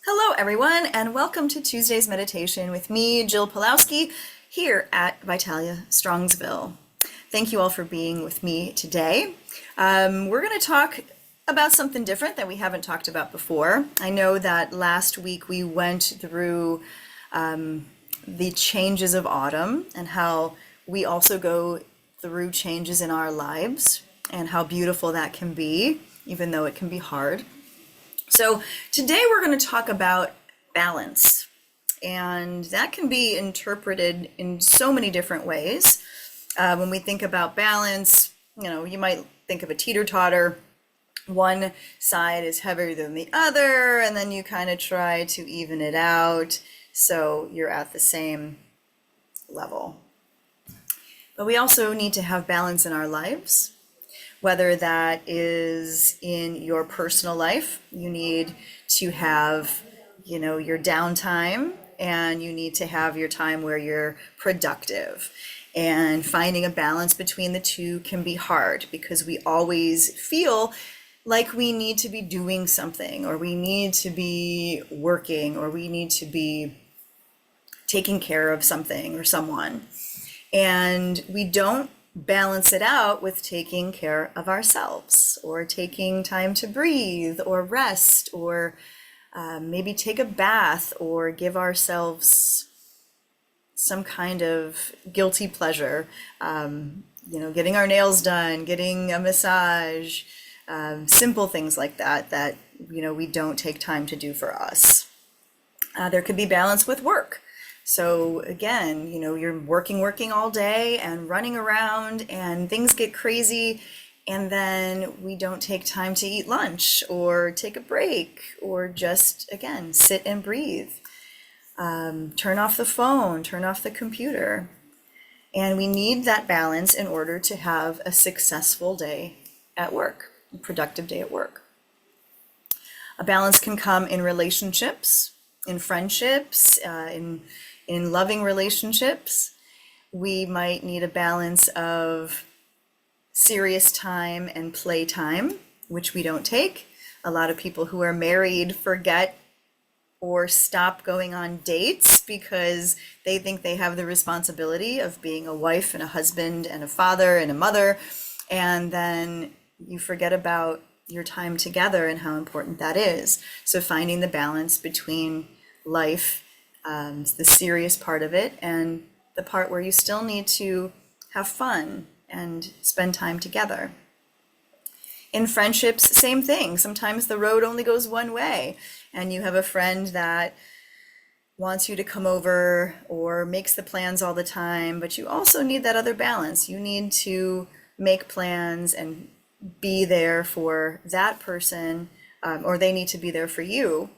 Hello, everyone, and welcome to Tuesday's meditation with me, Jill Pulowski, here at Vitalia Strongsville. Thank you all for being with me today. We're going to talk about something different that we haven't talked about before. I know that last week we went through the changes of autumn and how we also go through changes in our lives and how beautiful that can be, even though it can be hard. So today we're going to talk about balance, and that can be interpreted in so many different ways. When we think about balance, you might think of a teeter-totter. One side is heavier than the other, and then you kind of try to even it out so you're at the same level. But we also need to have balance in our lives. Whether that is in your personal life, you need to have, your downtime, and you need to have your time where you're productive. And finding a balance between the two can be hard because we always feel like we need to be doing something, or we need to be working, or we need to be taking care of something or someone. And we don't balance it out with taking care of ourselves, or taking time to breathe or rest, or maybe take a bath, or give ourselves some kind of guilty pleasure. Getting our nails done, getting a massage, simple things like that we don't take time to do for us. There could be balance with work. So again, you're working all day and running around, and things get crazy, and then we don't take time to eat lunch or take a break, or just, again, sit and breathe. Turn off the phone, turn off the computer. And we need that balance in order to have a successful day at work, a productive day at work. A balance can come in relationships, in friendships, in loving relationships. We might need a balance of serious time and play time, which we don't take. A lot of people who are married forget or stop going on dates because they think they have the responsibility of being a wife and a husband and a father and a mother, and then you forget about your time together and how important that is. So finding the balance between life, the serious part of it, and the part where you still need to have fun and spend time together. In friendships, same thing. Sometimes the road only goes one way, and you have a friend that wants you to come over or makes the plans all the time, but you also need that other balance. You need to make plans and be there for that person, or they need to be there for you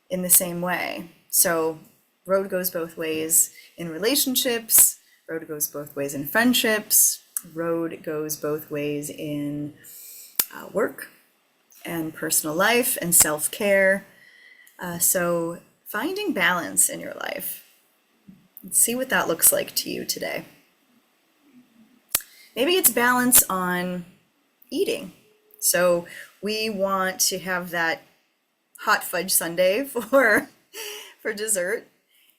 in the same way. So road goes both ways in relationships, road goes both ways in friendships, road goes both ways in work and personal life and self-care. So finding balance in your life. Let's see what that looks like to you today. Maybe it's balance on eating. So we want to have that hot fudge sundae for dessert,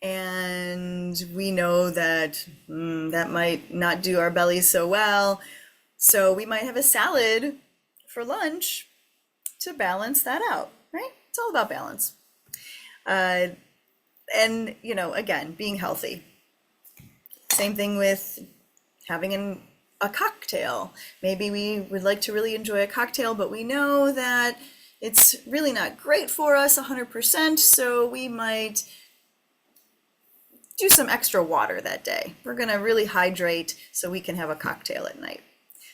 and we know that that might not do our bellies so well, so we might have a salad for lunch to balance that out, right? It's all about balance. And again, being healthy. Same thing with having a cocktail. Maybe we would like to really enjoy a cocktail, but we know that it's really not great for us 100%, so we might do some extra water that day. We're going to really hydrate so we can have a cocktail at night.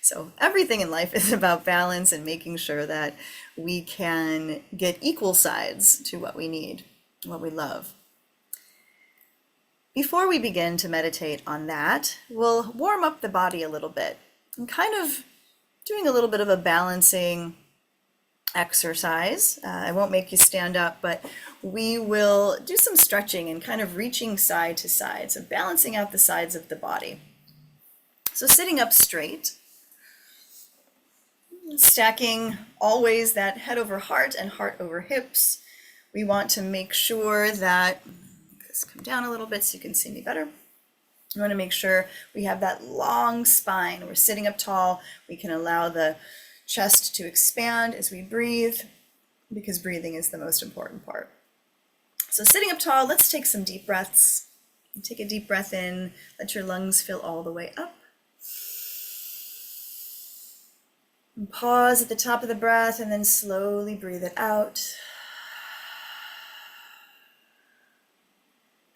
So everything in life is about balance and making sure that we can get equal sides to what we need, what we love. Before we begin to meditate on that, we'll warm up the body a little bit and kind of doing a little bit of a balancing exercise. I won't make you stand up, but we will do some stretching and kind of reaching side to side, so balancing out the sides of the body. So sitting up straight, stacking always that head over heart and heart over hips, We want to make sure that, let's come down a little bit so you can see me better. We want to make sure we have that long spine. We're sitting up tall. We can allow the chest to expand as we breathe, because breathing is the most important part. So sitting up tall, let's take some deep breaths. Take a deep breath in, let your lungs fill all the way up. And pause at the top of the breath and then slowly breathe it out.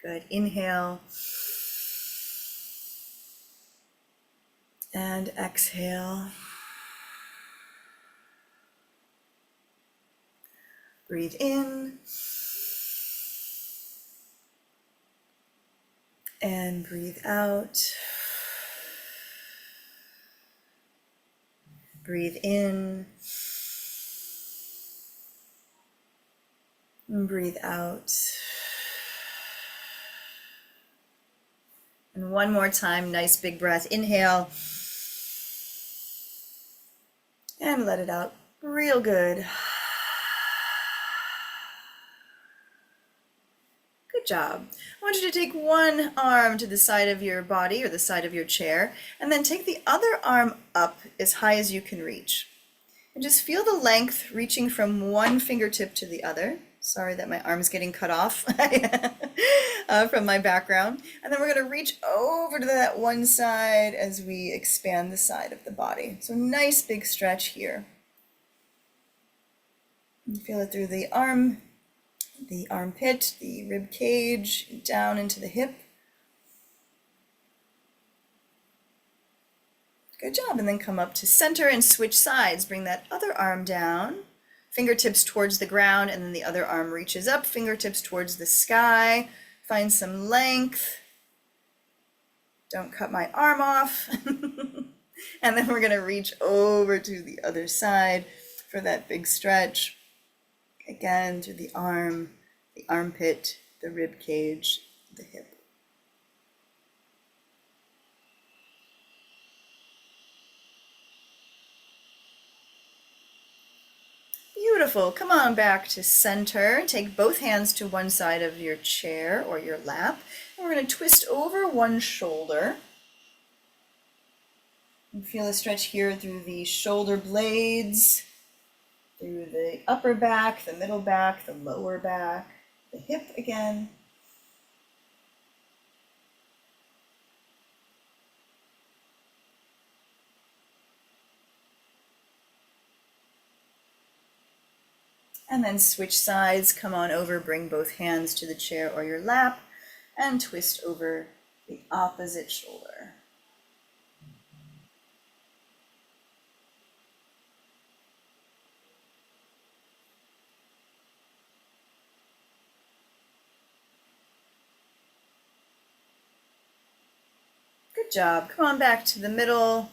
Good, inhale. And exhale. Breathe in. And breathe out. Breathe in. And breathe out. And one more time, nice big breath. Inhale. And let it out real good. Good job. I want you to take one arm to the side of your body or the side of your chair, and then take the other arm up as high as you can reach. And just feel the length reaching from one fingertip to the other. Sorry that my arm's getting cut off from my background. And then we're going to reach over to that one side as we expand the side of the body. So nice big stretch here. You feel it through the arm, the armpit, the rib cage, down into the hip. Good job. And then come up to center and switch sides. Bring that other arm down. Fingertips towards the ground, and then the other arm reaches up, fingertips towards the sky. Find some length. Don't cut my arm off. And then we're going to reach over to the other side for that big stretch. Again, through the arm, the armpit, the rib cage, the hip. Beautiful. Come on back to center. Take both hands to one side of your chair or your lap. And we're going to twist over one shoulder. And feel a stretch here through the shoulder blades, through the upper back, the middle back, the lower back, the hip again. And then switch sides, come on over, bring both hands to the chair or your lap, and twist over the opposite shoulder. Good job. Come on back to the middle.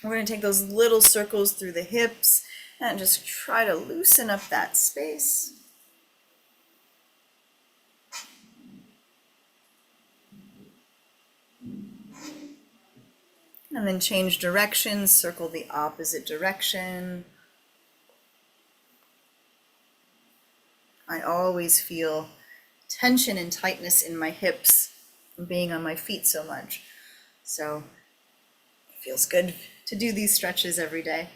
We're going to take those little circles through the hips and just try to loosen up that space. And then change direction, circle the opposite direction. I always feel tension and tightness in my hips from being on my feet so much. So it feels good to do these stretches every day.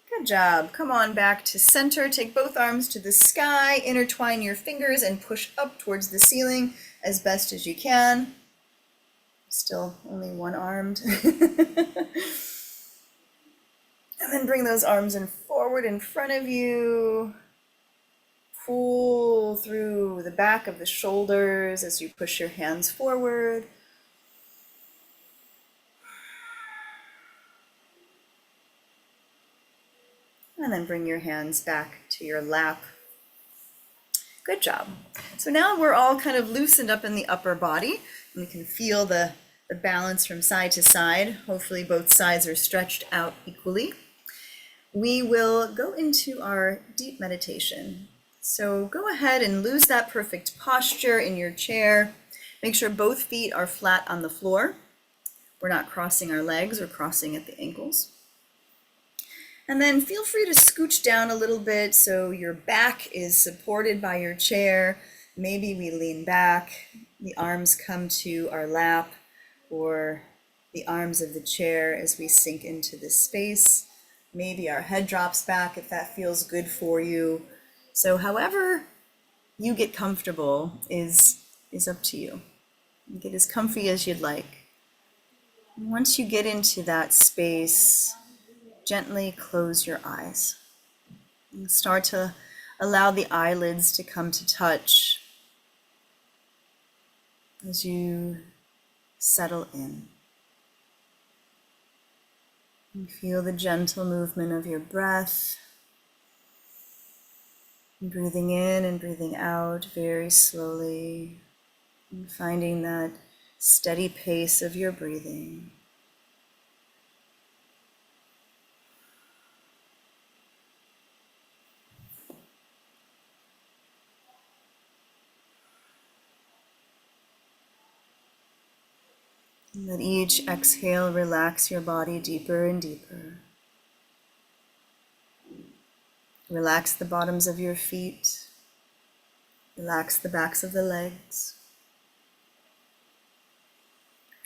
Good job. Come on back to center. Take both arms to the sky, intertwine your fingers and push up towards the ceiling as best as you can. Still only one-armed. And then bring those arms in forward in front of you. Pull through the back of the shoulders as you push your hands forward. And then bring your hands back to your lap. Good job. So now we're all kind of loosened up in the upper body. And you can feel the balance from side to side. Hopefully both sides are stretched out equally. We will go into our deep meditation. So go ahead and lose that perfect posture in your chair. Make sure both feet are flat on the floor. We're not crossing our legs or crossing at the ankles. And then feel free to scooch down a little bit so your back is supported by your chair. Maybe we lean back, the arms come to our lap or the arms of the chair as we sink into this space. Maybe our head drops back if that feels good for you. So however you get comfortable is up to you. Get as comfy as you'd like. And once you get into that space, gently close your eyes and start to allow the eyelids to come to touch as you settle in. And feel the gentle movement of your breath, breathing in and breathing out very slowly, and finding that steady pace of your breathing. And let each exhale relax your body deeper and deeper. Relax the bottoms of your feet. Relax the backs of the legs.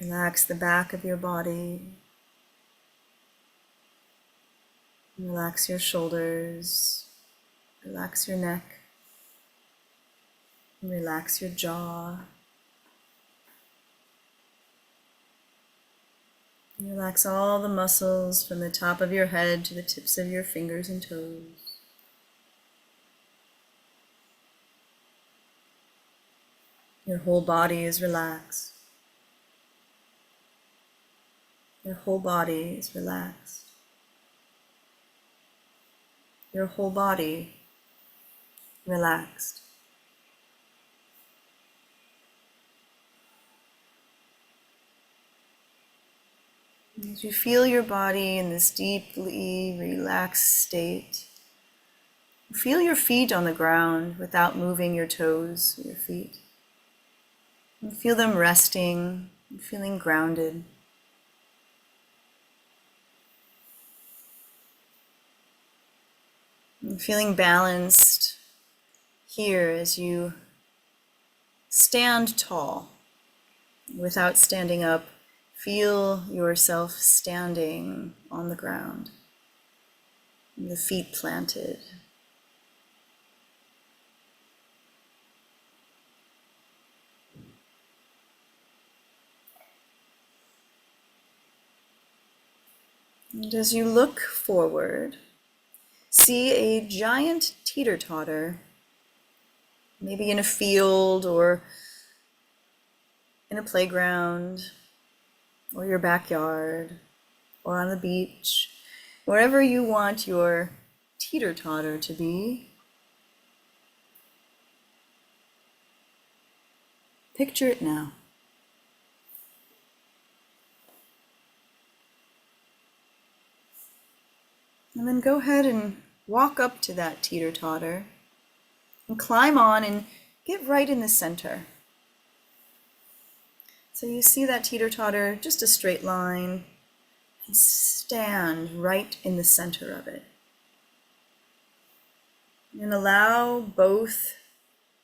Relax the back of your body. Relax your shoulders. Relax your neck. Relax your jaw. Relax all the muscles from the top of your head to the tips of your fingers and toes. Your whole body is relaxed. Your whole body is relaxed. Your whole body relaxed. As you feel your body in this deeply relaxed state, feel your feet on the ground without moving your toes or your feet. And feel them resting, feeling grounded. And feeling balanced here as you stand tall without standing up. Feel yourself standing on the ground, the feet planted. And as you look forward, see a giant teeter-totter, maybe in a field or in a playground or your backyard or on the beach, wherever you want your teeter-totter to be. Picture it now. And then go ahead and walk up to that teeter-totter and climb on and get right in the center. So you see that teeter-totter, just a straight line, and stand right in the center of it. And allow both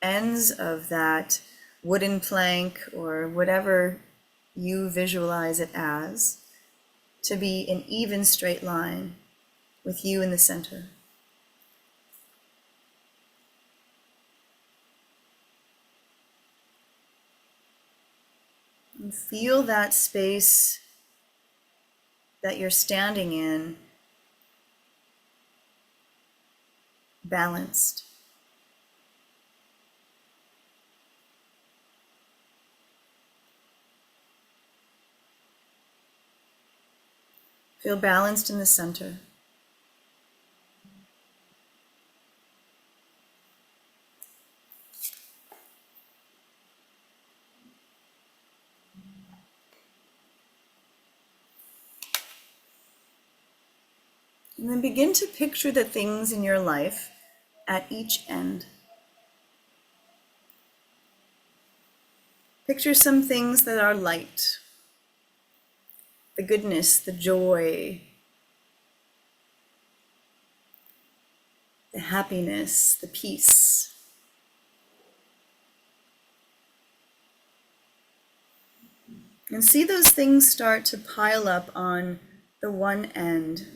ends of that wooden plank or whatever you visualize it as to be an even straight line with you in the center. And feel that space that you're standing in balanced. Feel balanced in the center. And then begin to picture the things in your life at each end. Picture some things that are light, the goodness, the joy, the happiness, the peace. And see those things start to pile up on the one end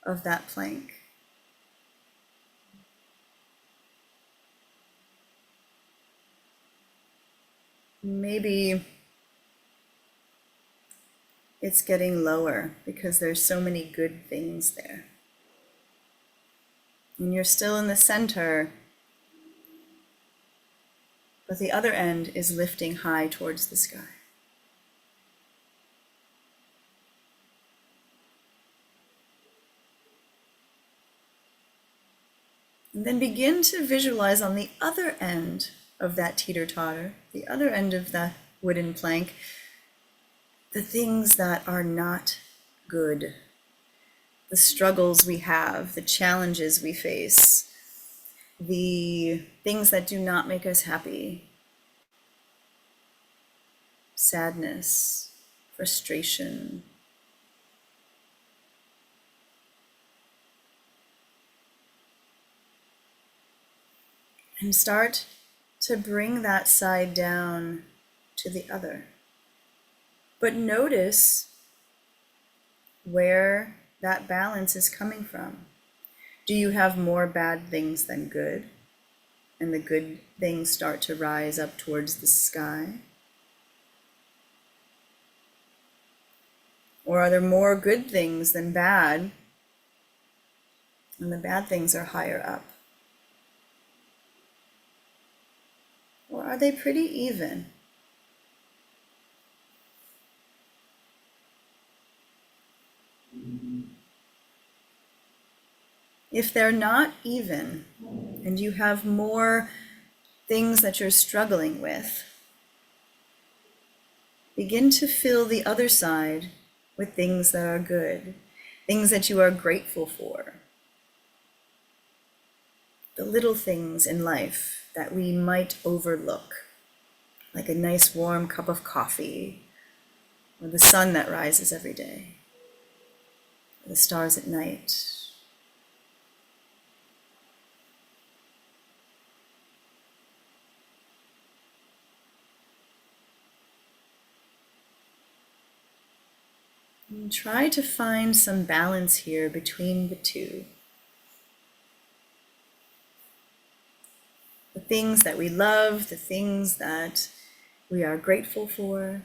of that plank. Maybe it's getting lower because there's so many good things there. And you're still in the center, but the other end is lifting high towards the sky. And then begin to visualize on the other end of that teeter-totter, the other end of the wooden plank, the things that are not good, the struggles we have, the challenges we face, the things that do not make us happy, sadness, frustration. And start to bring that side down to the other. But notice where that balance is coming from. Do you have more bad things than good? And the good things start to rise up towards the sky? Or are there more good things than bad? And the bad things are higher up? Or are they pretty even? If they're not even, and you have more things that you're struggling with, begin to fill the other side with things that are good, things that you are grateful for. The little things in life that we might overlook, like a nice warm cup of coffee, or the sun that rises every day, or the stars at night. And try to find some balance here between the two. The things that we love, the things that we are grateful for,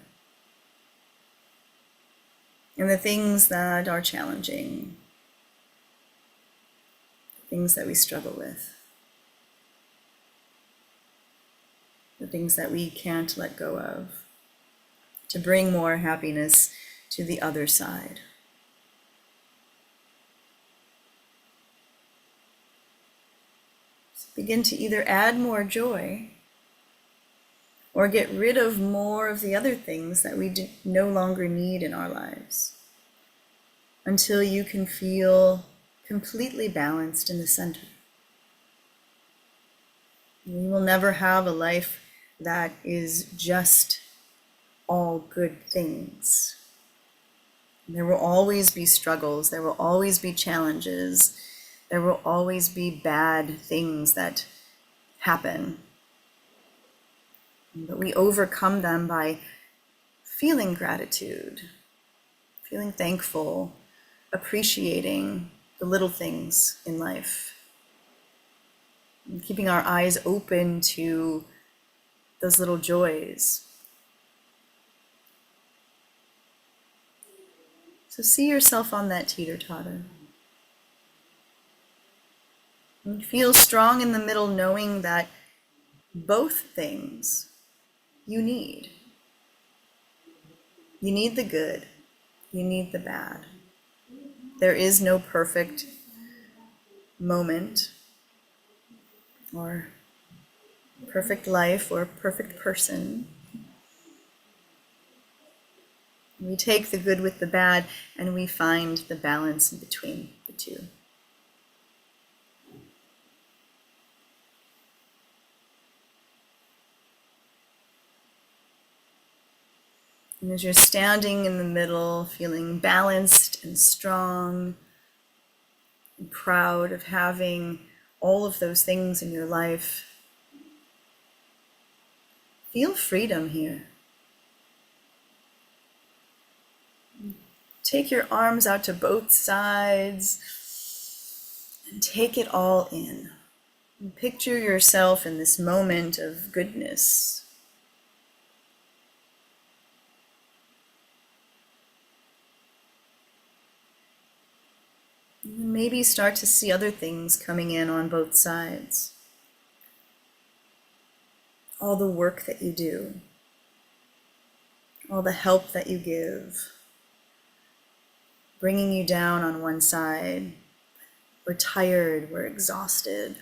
and the things that are challenging, the things that we struggle with, the things that we can't let go of, to bring more happiness to the other side. So begin to either add more joy or get rid of more of the other things that we no longer need in our lives, until you can feel completely balanced in the center. We will never have a life that is just all good things. There will always be struggles, there will always be challenges, there will always be bad things that happen. But we overcome them by feeling gratitude, feeling thankful, appreciating the little things in life, and keeping our eyes open to those little joys. So see yourself on that teeter-totter. And feel strong in the middle, knowing that both things you need. You need the good, you need the bad. There is no perfect moment or perfect life or perfect person. We take the good with the bad and we find the balance in between the two. And as you're standing in the middle, feeling balanced and strong and proud of having all of those things in your life. Feel freedom here. Take your arms out to both sides and take it all in. And picture yourself in this moment of goodness. And maybe start to see other things coming in on both sides. All the work that you do, all the help that you give, bringing you down on one side. We're tired, we're exhausted.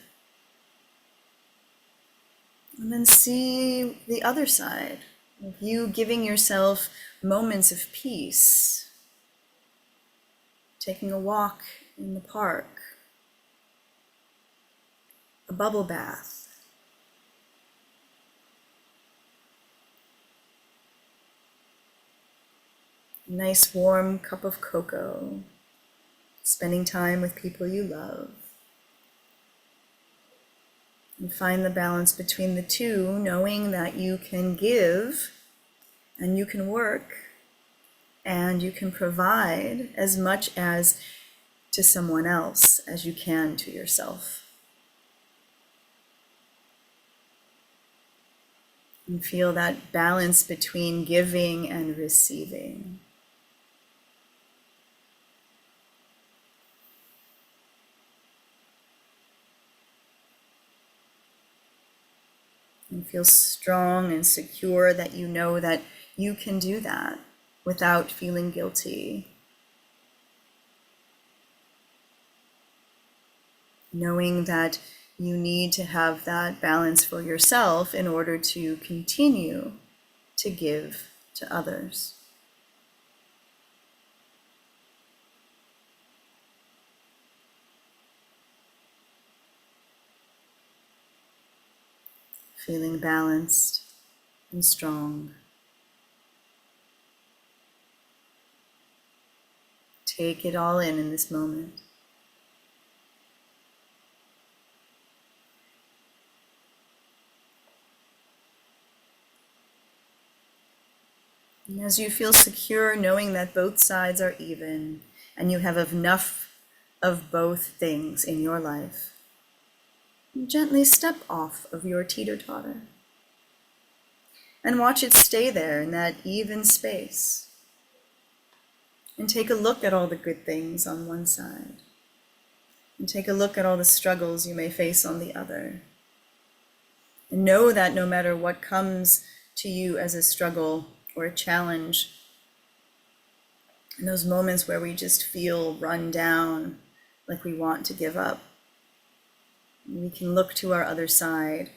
And then see the other side of you giving yourself moments of peace, taking a walk in the park, a bubble bath, a nice warm cup of cocoa, spending time with people you love. And find the balance between the two, knowing that you can give and you can work and you can provide as much as to someone else as you can to yourself. And feel that balance between giving and receiving. And feel strong and secure that you know that you can do that without feeling guilty. Knowing that you need to have that balance for yourself in order to continue to give to others. Feeling balanced and strong. Take it all in this moment. And as you feel secure, knowing that both sides are even and you have enough of both things in your life, gently step off of your teeter-totter and watch it stay there in that even space. And take a look at all the good things on one side. And take a look at all the struggles you may face on the other. And know that no matter what comes to you as a struggle or a challenge, in those moments where we just feel run down, like we want to give up, we can look to our other side,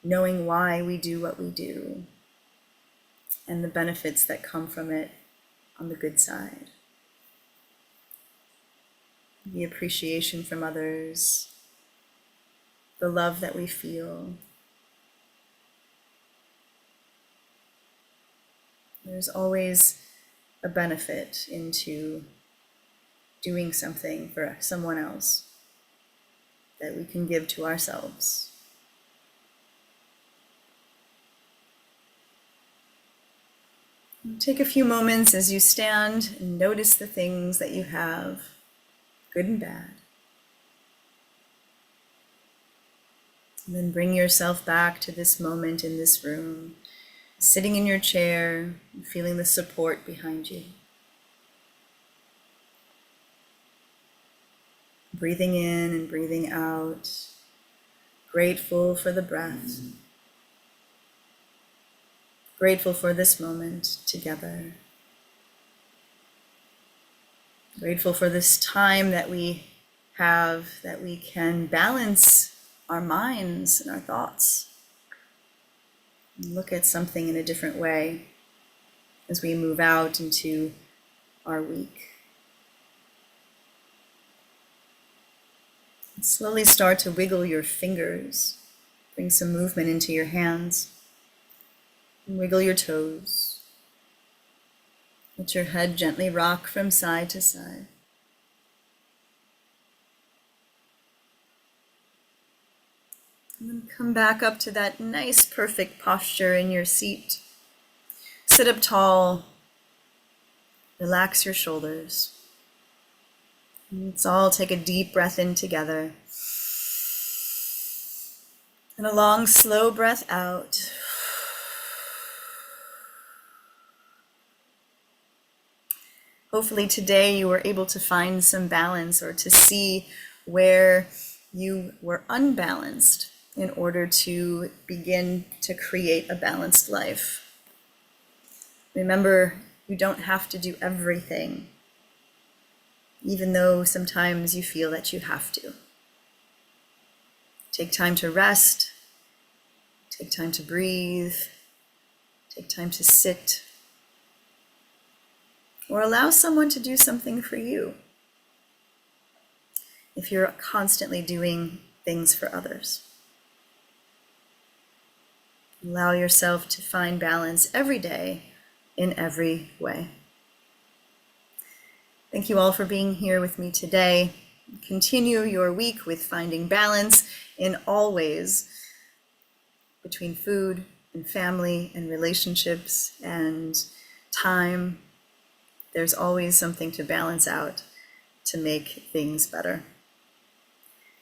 knowing why we do what we do and the benefits that come from it on the good side. The appreciation from others, the love that we feel. There's always a benefit into doing something for someone else that we can give to ourselves. Take a few moments as you stand and notice the things that you have, good and bad. And then bring yourself back to this moment in this room, sitting in your chair, feeling the support behind you. Breathing in and breathing out, grateful for the breath, grateful for this moment together, grateful for this time that we have, that we can balance our minds and our thoughts, and look at something in a different way as we move out into our week. And slowly start to wiggle your fingers, bring some movement into your hands, and wiggle your toes. Let your head gently rock from side to side. And then come back up to that nice, perfect posture in your seat. Sit up tall. Relax your shoulders. Let's all take a deep breath in together. And a long, slow breath out. Hopefully today you were able to find some balance or to see where you were unbalanced in order to begin to create a balanced life. Remember, you don't have to do everything, even though sometimes you feel that you have to. Take time to rest, take time to breathe, take time to sit, or allow someone to do something for you if you're constantly doing things for others. Allow yourself to find balance every day in every way. Thank you all for being here with me today. Continue your week with finding balance in all ways between food and family and relationships and time. There's always something to balance out to make things better.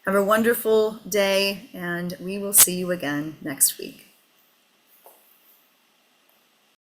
Have a wonderful day, and we will see you again next week.